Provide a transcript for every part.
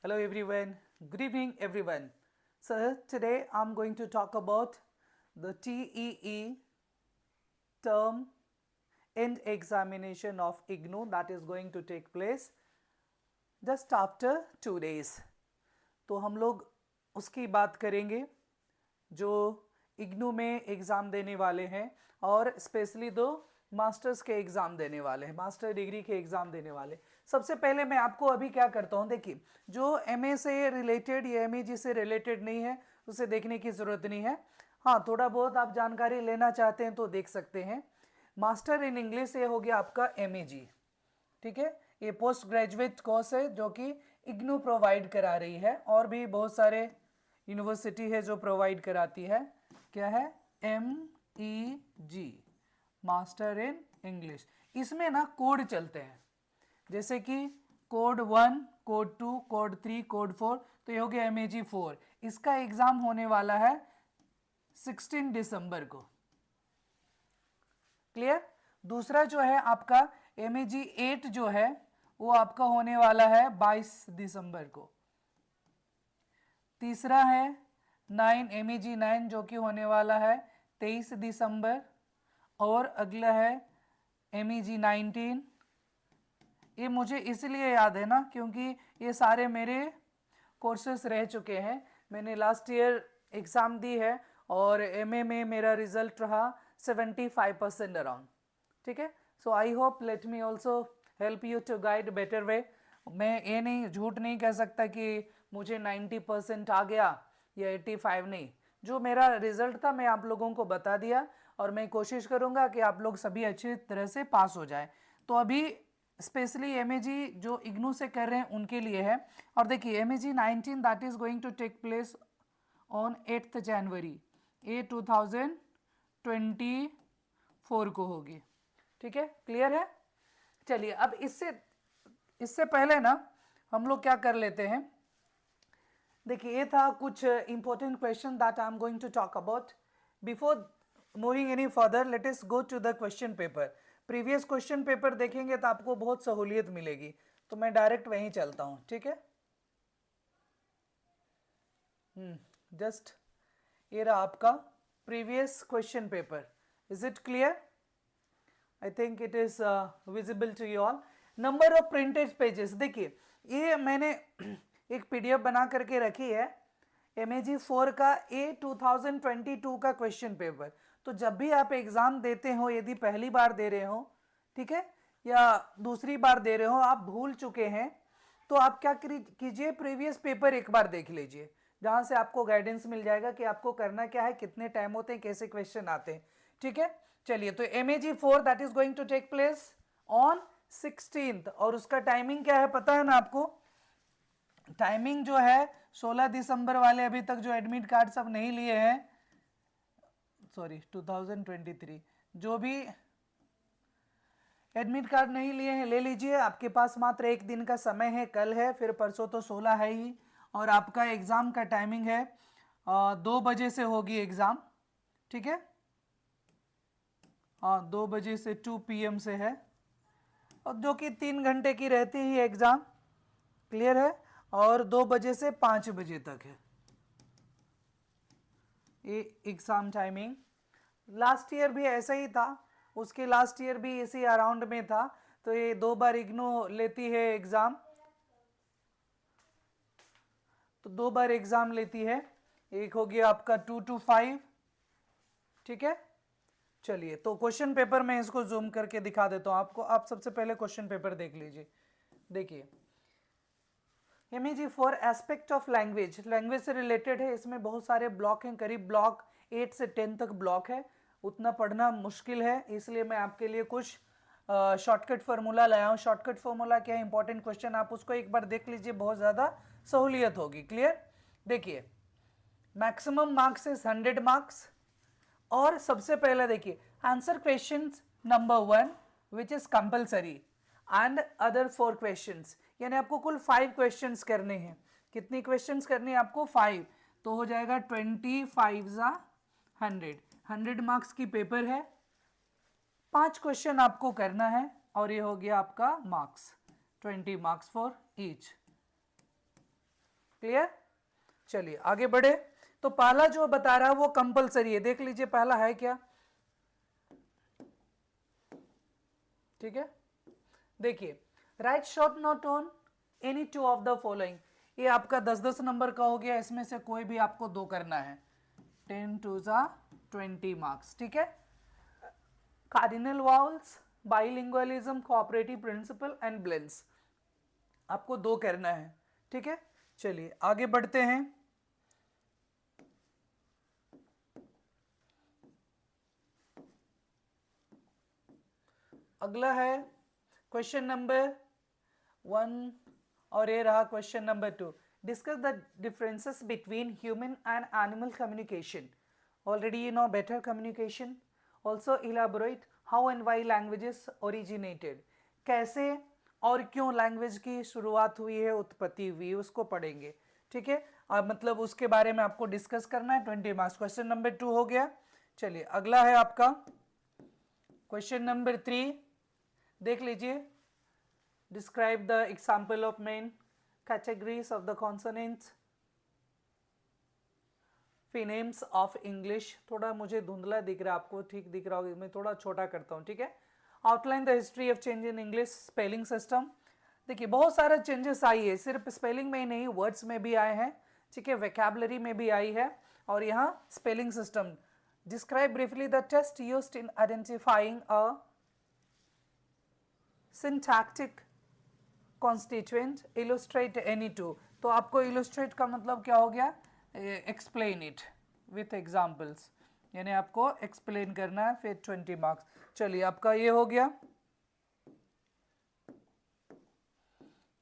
Hello everyone, good evening everyone. So today I'm going to talk about the TEE term end examination of IGNOU that is going to take place just after 2 days. तो हम लोग उसकी बात करेंगे जो इग्नू में exam देने वाले हैं और स्पेशली दो मास्टर्स के एग्ज़ाम देने वाले हैं, मास्टर डिग्री के एग्ज़ाम देने वाले। सबसे पहले मैं आपको अभी क्या करता हूँ, देखिए जो एमए से रिलेटेड या एमएजी से रिलेटेड नहीं है उसे देखने की ज़रूरत नहीं है। हाँ, थोड़ा बहुत आप जानकारी लेना चाहते हैं तो देख सकते हैं। मास्टर इन इंग्लिश ये हो गया आपका एमएजी, ठीक है। ये पोस्ट ग्रेजुएट कोर्स है जो कि इग्नू प्रोवाइड करा रही है और भी बहुत सारे यूनिवर्सिटी है जो प्रोवाइड कराती है। क्या है? MEG, master in English. इसमें ना कोड चलते हैं, जैसे कि कोड 1, कोड 2, कोड 3, कोड 4, तो ये हो गया MEG 4। इसका एग्जाम होने वाला है 16 दिसंबर को। क्लियर? दूसरा जो है आपका MEG 8 जो है वो आपका होने वाला है 22 दिसंबर को। तीसरा है 9 MEG 9 जो कि होने वाला है 23 दिसंबर। और अगला है MEG 19। ये मुझे इसलिए याद है ना क्योंकि ये सारे मेरे कोर्सेस रह चुके हैं, मैंने लास्ट ईयर एग्ज़ाम दी है और एमए में मेरा रिजल्ट रहा 75% अराउंड, ठीक है। So I hope let me also help you to guide better way. मैं ये नहीं, झूठ नहीं कह सकता कि मुझे 90% आ गया या 85 नहीं। जो मेरा रिजल्ट था मैं आप लोगों को बता दिया और मैं कोशिश करूँगा कि आप लोग सभी अच्छी तरह से पास हो जाए। तो अभी स्पेशली एमएजी जो इग्नू से कर रहे हैं उनके लिए है। और देखिए MEG 19 that is going to take place on 8 January 2024 को होगी, ठीक है। क्लियर है? चलिए अब इससे पहले ना हम लोग क्या कर लेते हैं, देखिए ये था कुछ important question that I am going to talk about. Before moving any further let us go to the question paper. Previous question paper देखेंगे तो आपको बहुत सहूलियत मिलेगी, तो मैं डायरेक्ट वहीं चलता हूँ, ठीक है। जस्ट ये रहा आपका previous question paper. Is it clear? I think it is visible to you all. Number of printed pages, देखिए ये मैंने एक PDF बना करके रखी है MEG 4 का 2022 का क्वेश्चन पेपर। तो जब भी आप एग्जाम देते हो, यदि पहली बार दे रहे हो, ठीक है, या दूसरी बार दे रहे हो, आप भूल चुके हैं, तो आप क्या कीजिए, प्रीवियस पेपर एक बार देख लीजिए, जहां से आपको गाइडेंस मिल जाएगा कि आपको करना क्या है, कितने टाइम होते हैं, कैसे क्वेश्चन आते हैं, ठीक है। चलिए, तो MEG 4 that is going to take place on 16th और उसका टाइमिंग क्या है पता है ना आपको? टाइमिंग जो है 16 दिसंबर वाले अभी तक जो एडमिट कार्ड सब नहीं लिए हैं, सॉरी 2023, जो भी एडमिट कार्ड नहीं लिए हैं ले लीजिए। आपके पास मात्र एक दिन का समय है, कल है, फिर परसों तो 16 है ही। और आपका एग्ज़ाम का टाइमिंग है 2 बजे से होगी एग्ज़ाम, ठीक है। हाँ, 2 बजे से 2 PM से है, और जो कि 3 घंटे की रहती ही एग्ज़ाम। क्लियर है? और 2 बजे से 5 बजे तक है ये एग्ज़ाम टाइमिंग। लास्ट ईयर भी ऐसा ही था, उसके लास्ट ईयर भी इसी अराउंड में था। तो ये 2 बार इग्नू लेती है एग्ज़ाम, तो 2 बार एग्ज़ाम लेती है। एक हो गया आपका 2 to 5, ठीक है। चलिए, तो क्वेश्चन पेपर में इसको जूम करके दिखा देता हूँ आपको। आप सबसे पहले क्वेश्चन पेपर देख लीजिए। देखिए, MEG 4 aspect of language, language से रिलेटेड है। इसमें बहुत सारे ब्लॉक हैं, करीब ब्लॉक 8 से 10 तक ब्लॉक है। उतना पढ़ना मुश्किल है, इसलिए मैं आपके लिए कुछ शॉर्टकट फार्मूला लाया हूँ। शॉर्टकट फार्मूला क्या है, इंपॉर्टेंट क्वेश्चन, आप उसको एक बार देख लीजिए, बहुत ज़्यादा सहूलियत होगी। क्लियर? देखिए, मैक्सिमम मार्क्स इज 100 मार्क्स। और सबसे पहले देखिए, answer question number 1 which is compulsory and other 4 questions, यानी आपको कुल 5 क्वेश्चंस करने हैं। कितनी क्वेश्चंस करनी है आपको? 5। तो हो जाएगा 25 ज़ा 100 मार्क्स की पेपर है। 5 क्वेश्चन आपको करना है और ये हो गया आपका marks, 20 marks for each. Clear? चलिए आगे बढ़े। तो पहला जो बता रहा है वो कंपलसरी है, देख लीजिए पहला है क्या। ठीक है, देखिए, right short note on any two of the following. ये आपका 10-10 नंबर का हो गया, इसमें से कोई भी आपको 2 करना है। 10 2 20 मार्क्स। ठीक है, cardinal vowels, bilingualism, cooperative principle and blends, आपको 2 करना है। ठीक है, चलिए आगे बढ़ते हैं। अगला है क्वेश्चन नंबर 1 और ये रहा question number 2। Discuss the differences between human and animal communication. Already you know better communication. Also elaborate how and why languages originated. कैसे और क्यों लैंग्वेज की शुरुआत हुई है, उत्पत्ति हुई, उसको पढ़ेंगे। ठीक है, मतलब उसके बारे में आपको डिस्कस करना है। 20 मार्क्स। क्वेश्चन नंबर 2 हो गया। चलिए अगला है आपका क्वेश्चन नंबर 3, देख लीजिए। Describe the example of main categories of the consonants, phonemes of English। थोड़ा मुझे धुंधला दिख रहा है, आपको ठीक दिख रहा होगा, मैं थोड़ा छोटा करता हूँ। ठीक है, outline the history of change in English spelling system. देखिए बहुत सारे चेंजेस आई है, सिर्फ स्पेलिंग में ही नहीं, वर्ड्स में भी आए हैं। ठीक है, वोकैबुलरी में भी आई है, और यहाँ spelling system. Describe briefly the test used in identifying a syntactic constituent, illustrate any two. तो आपको इलस्ट्रेट का मतलब क्या हो गया, एक्सप्लेन इट विथ एग्जाम्पल्स, यानी आपको एक्सप्लेन करना है। फिर 20 मार्क्स। चलिए आपका ये हो गया।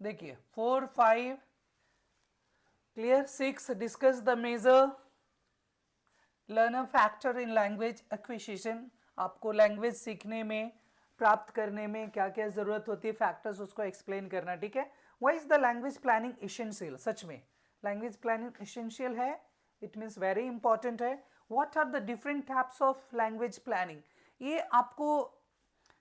देखिए 4 5 clear. 6 discuss the major learner factor in language acquisition. आपको लैंग्वेज सीखने में, प्राप्त करने में क्या क्या जरूरत होती है, फैक्टर्स, उसको एक्सप्लेन करना। ठीक है, why is the language planning essential. सच में लैंग्वेज प्लानिंग एसेंशियल है, इट मीन्स वेरी इंपॉर्टेंट है। What are the different types of language planning. ये आपको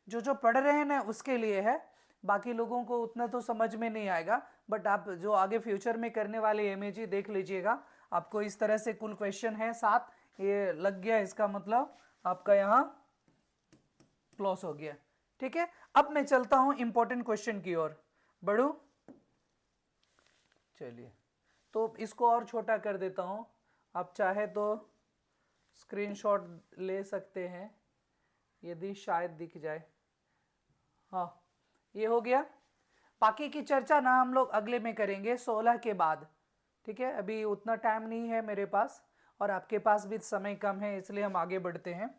जो पढ़ रहे हैं ना उसके लिए है, बाकी लोगों को उतना तो समझ में नहीं आएगा, बट आप जो आगे फ्यूचर में करने वाले एमएजी देख लीजिएगा। आपको इस तरह से कुल क्वेश्चन है 7, ये लग गया, इसका मतलब आपका यहाँ क्लोज हो गया। ठीक है, अब मैं चलता हूं इंपॉर्टेंट क्वेश्चन की ओर बढ़ू। चलिए, तो इसको और छोटा कर देता हूं, आप चाहे तो स्क्रीनशॉट ले सकते हैं, यदि शायद दिख जाए। हाँ, ये हो गया। बाकी की चर्चा ना हम लोग अगले में करेंगे 16 के बाद। ठीक है, अभी उतना टाइम नहीं है मेरे पास, और आपके पास भी समय कम है, इसलिए हम आगे बढ़ते हैं।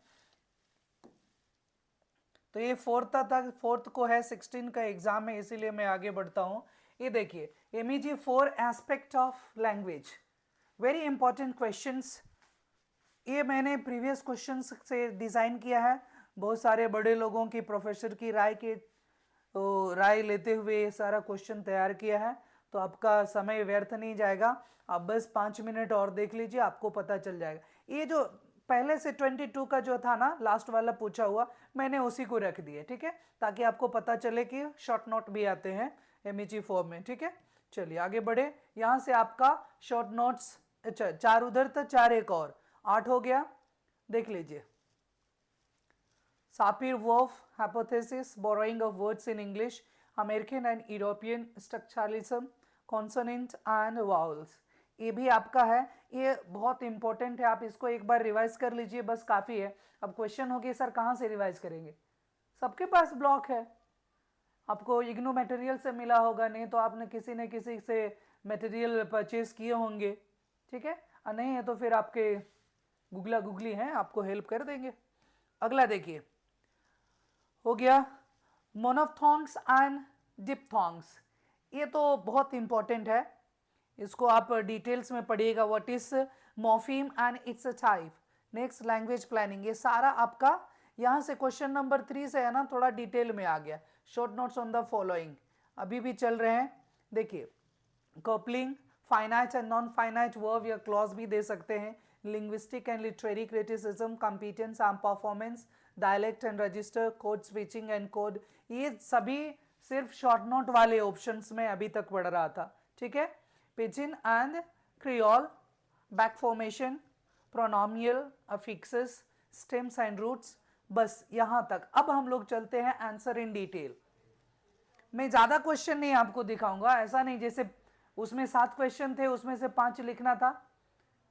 तो ये 4th को है, 16 का एग्जाम है, इसीलिए मैं आगे बढ़ता हूँ। ये देखिए, MEG 4 aspect of language, very important questions. ये मैंने प्रीवियस क्वेश्चंस से डिज़ाइन किया है, बहुत सारे बड़े लोगों की, प्रोफेसर की राय लेते हुए ये सारा क्वेश्चन तैयार किया है। तो आपका समय व्यर्थ नहीं जाएगा, आप बस 5 मिनट और देख लीजिए, आपको पता चल जाएगा। ये जो पहले से 22 का जो था ना, लास्ट वाला पूछा हुआ, मैंने उसी को रख दिया। ठीक है, ताकि आपको पता चले कि शॉर्ट नोट भी आते हैं MEG फॉर्म में। ठीक है, चलिए आगे बढ़े। यहाँ से आपका शॉर्ट नोट्स, अच्छा 4 उधर था, 4 एक और, 8 हो गया। देख लीजिए, Sapir-Whorf hypothesis, borrowing of words in English, American and European structuralism, consonant and vowels। ये भी आपका है, ये बहुत इंपॉर्टेंट है, आप इसको एक बार रिवाइज कर लीजिए, बस काफ़ी है। अब क्वेश्चन हो गया सर कहाँ से रिवाइज करेंगे, सबके पास ब्लॉक है, आपको इग्नू मटेरियल से मिला होगा, नहीं तो आपने किसी न किसी से मटेरियल परचेज किए होंगे। ठीक है, और नहीं है तो फिर आपके गुगली हैं, आपको हेल्प कर देंगे। अगला देखिए, हो गया मोनोफ्थोंग्स एंड डिप्थोंग्स। ये तो बहुत इंपॉर्टेंट है, इसको आप डिटेल्स में पढ़िएगा। What is morpheme and it's a type. Next language planning, ये सारा आपका यहाँ से क्वेश्चन नंबर 3 से है ना, थोड़ा डिटेल में आ गया। Short notes on the following अभी भी चल रहे हैं। देखिए, coupling, finite and non finite verb या क्लॉज भी दे सकते हैं। Linguistic and literary criticism, competence and performance, dialect and register, code switching and code, ये सभी सिर्फ शॉर्ट नोट वाले ऑप्शंस में अभी तक पढ़ रहा था। ठीक है, pidgin and creole, back formation, pronominal, affixes, stems and roots. बस यहां तक। अब हम लोग चलते हैं आंसर इन डिटेल। मैं ज्यादा क्वेश्चन नहीं आपको दिखाऊंगा, ऐसा नहीं जैसे उसमें 7 क्वेश्चन थे उसमें से 5 लिखना था,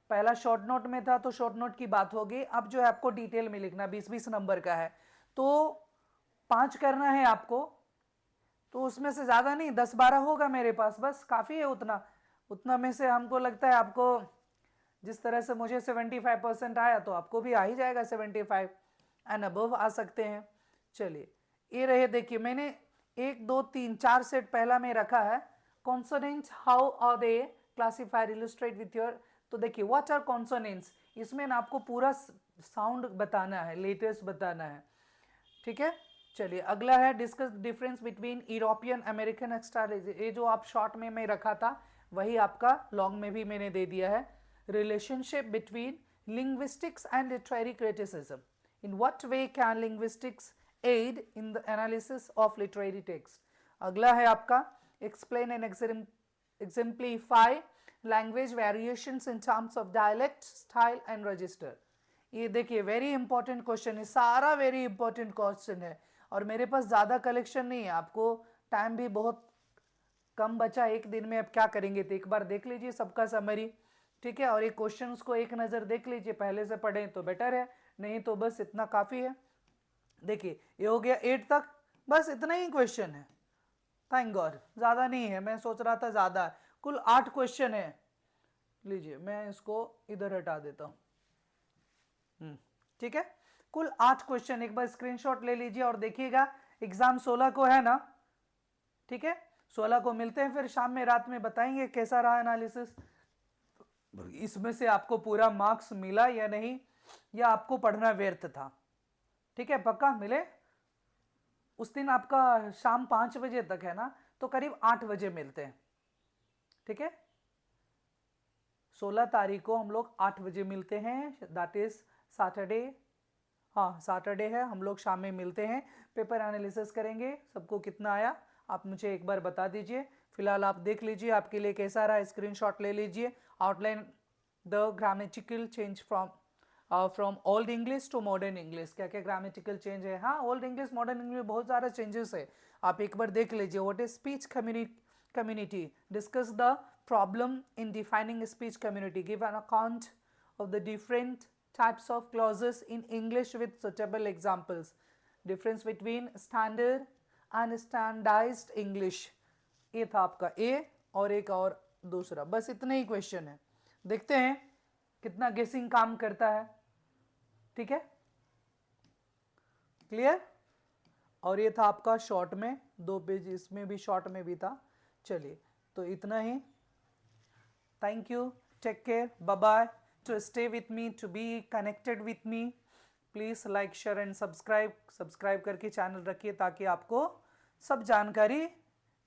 पहला शॉर्ट नोट में था तो शॉर्ट नोट की बात होगी। अब जो है आपको डिटेल में लिखना, 20-20 नंबर का है तो 5 करना है आपको, तो उसमें से ज्यादा नहीं, 10-12 होगा मेरे पास, बस काफी है उतना। उतना में से हमको लगता है आपको, जिस तरह से मुझे 75% आया तो आपको भी आ ही जाएगा 75 एंड अबव आ सकते हैं। चलिए ये रहे, देखिए मैंने 1 2 3 4 सेट पहला में रखा है। Consonants, how are they classified, illustrate with your. तो देखिए व्हाट आर कॉन्सोनेंट्स, इसमें ना आपको पूरा साउंड बताना है, लेटर्स बताना है, ठीक है। चलिए अगला है discuss difference between European American एक्सट्रालेज। ये जो आप शॉर्ट में मैं रखा था वही आपका लॉन्ग में भी मैंने दे दिया है। Relationship between linguistics and literary criticism, in what way can linguistics aid in the analysis of literary text. अगला है आपका explain and exemplify language variations in terms of dialect, style and register। ये देखिए वेरी इंपॉर्टेंट क्वेश्चन है, सारा very important question है और मेरे पास ज़्यादा कलेक्शन नहीं है, आपको टाइम भी बहुत कम बचा एक दिन में। अब क्या करेंगे, तो एक बार देख लीजिए सबका समरी, ठीक है, और ये क्वेश्चंस को एक नज़र देख लीजिए, पहले से पढ़ें तो बेटर है, नहीं तो बस इतना काफ़ी है। देखिए ये हो गया 8 तक, बस इतना ही क्वेश्चन है, थैंक गॉड, ज़्यादा नहीं है, मैं सोच रहा था ज़्यादा है। कुल 8 क्वेश्चन है। लीजिए मैं इसको इधर हटा देता हूँ, ठीक है। कुल 8 क्वेश्चन, एक बार स्क्रीनशॉट ले लीजिए और देखिएगा। एग्जाम 16 को है ना, ठीक है, 16 को मिलते हैं, फिर शाम में रात में बताएंगे कैसा रहा एनालिसिस, इसमें से आपको पूरा मार्क्स मिला या नहीं, या आपको पढ़ना व्यर्थ था, ठीक है। पक्का मिले उस दिन, आपका शाम 5 बजे तक है ना, तो करीब 8 बजे मिलते हैं, ठीक है। 16 तारीख को हम लोग 8 बजे मिलते हैं, दैट इज सैटरडे, हाँ सैटरडे है, हम लोग शाम में मिलते हैं, पेपर एनालिसिस करेंगे। सबको कितना आया आप मुझे एक बार बता दीजिए। फिलहाल आप देख लीजिए आपके लिए कैसा रहा, स्क्रीनशॉट ले लीजिए। Outline the grammatical change from Old English to Modern English, क्या क्या ग्रामेटिकल चेंज है। हाँ ओल्ड इंग्लिश मॉडर्न इंग्लिश में बहुत ज़्यादा चेंजेस है, आप एक बार देख लीजिए। What is speech community, discuss the problem in defining speech community, give an account of the different types of clauses in English with suitable examples, difference between standard and standardized English। ये था आपका A और एक और दूसरा, बस इतने ही question है, देखते हैं कितना गेसिंग काम करता है, ठीक है, क्लियर। और ये था आपका शॉर्ट में 2 पेज, इसमें भी शॉर्ट में भी था। चलिए तो इतना ही, thank you, take care, bye bye. To stay with me, to be connected with me, please like share and subscribe करके चैनल रखिए ताकि आपको सब जानकारी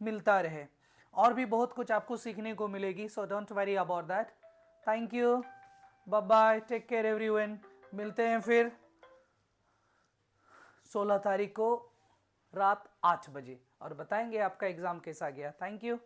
मिलता रहे, और भी बहुत कुछ आपको सीखने को मिलेगी, so don't worry about that. Thank you, bye bye, take care everyone. मिलते हैं फिर 16 तारीख को रात 8 बजे और बताएंगे आपका एग्जाम कैसा गया। Thank you.